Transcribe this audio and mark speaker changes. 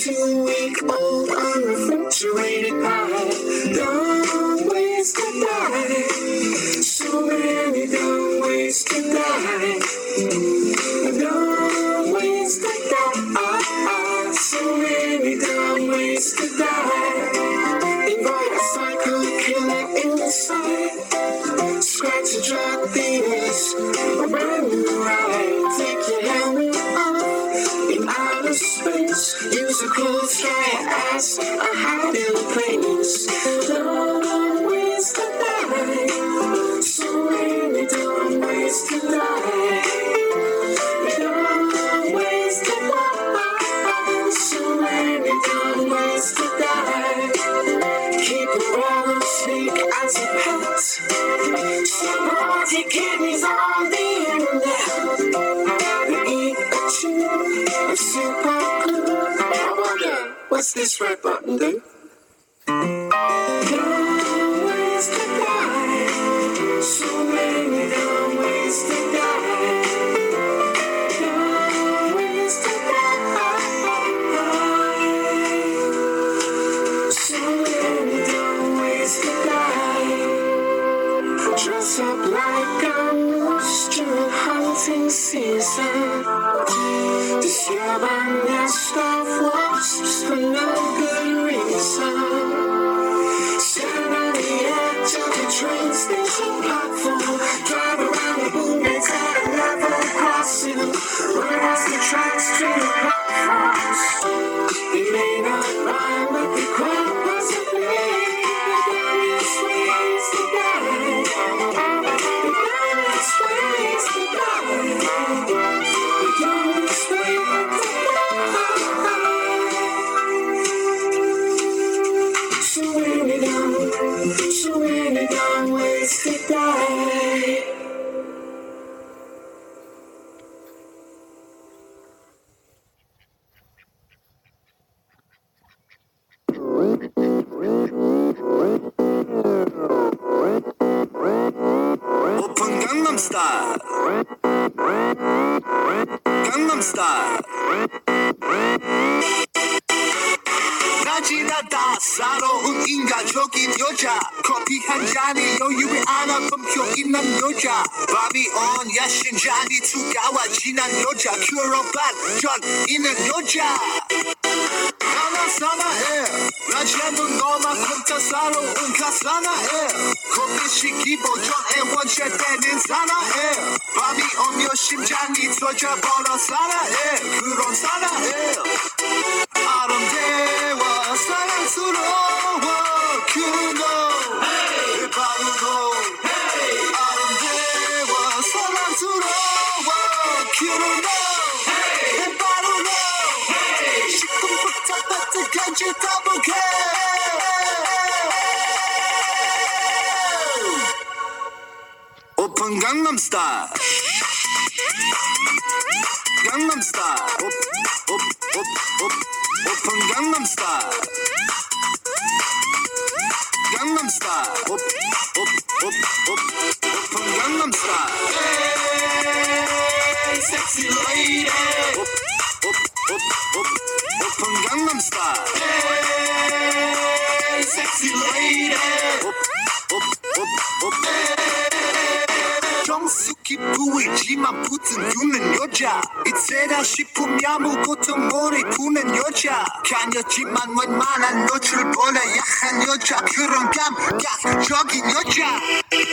Speaker 1: 2-week-old unrefrigerated pie. Dumb ways to die. So many dumb ways to die. Dumb ways to die. So many dumb ways to die. Invite a psycho killer inside. Scratch your drug dealers. A brand new ride. Take your helmet off. In outer space. Use your clothes, try your ass. A hiding place. Dumb ways to die. So many dumb ways to die. Dumb ways to die. So many dumb ways to die. Keep a rattlesnake as a pet. Someone your kidneys on the internet. Eat a tube of super glue. I wonder, what's this red button do? Dumb ways to die. So many dumb ways to die. Dumb ways to die. So many dumb ways to die. Dress up like a moose during hunting season. Disturb a nest of wasps for no good reason. Stand on the edge of the train station platform. Drive around the bootlegs at a level crossing. Run across the tracks to the platforms. They may not rhyme, but they quite possibly. Various ways to die. Various ways to die. Various ways to die. So many dumb ways to die.
Speaker 2: 오픈 강남 스타일 강남 스타일 낮이나다 사로운 인간적인 여자 커피 한 잔에 여유에 안아범켜 있는 여자 밤이 온 야심찬이 투가와 진한 여자 큐런 반전 있는 여자 나나 사나해 낮에는 너만큼 사로운 가사나해 커피 시키고 전에 원샷되는 사나해 밤이 오면 심장이 터져버려 사나해 그런 사나해 아름대워 사랑스러워 You know 바르고 아름대워 사랑스러워 You know 바르고 시큼벅적벅적한 짓 더블게 오픈 강남 스타일 강남 스타일 오픈 강남 스타일 강남 스타일 오픈 강남 스타일 Hey sexy lady 오픈 강남 스타일 Hey sexy lady 정숙히 보이지만 붙은 두는 여자 이때다 싶으면 아무것도 모래 두는 여자 가녀지만 웬만한 노출보다 약한 여자 그런 감각적인 여자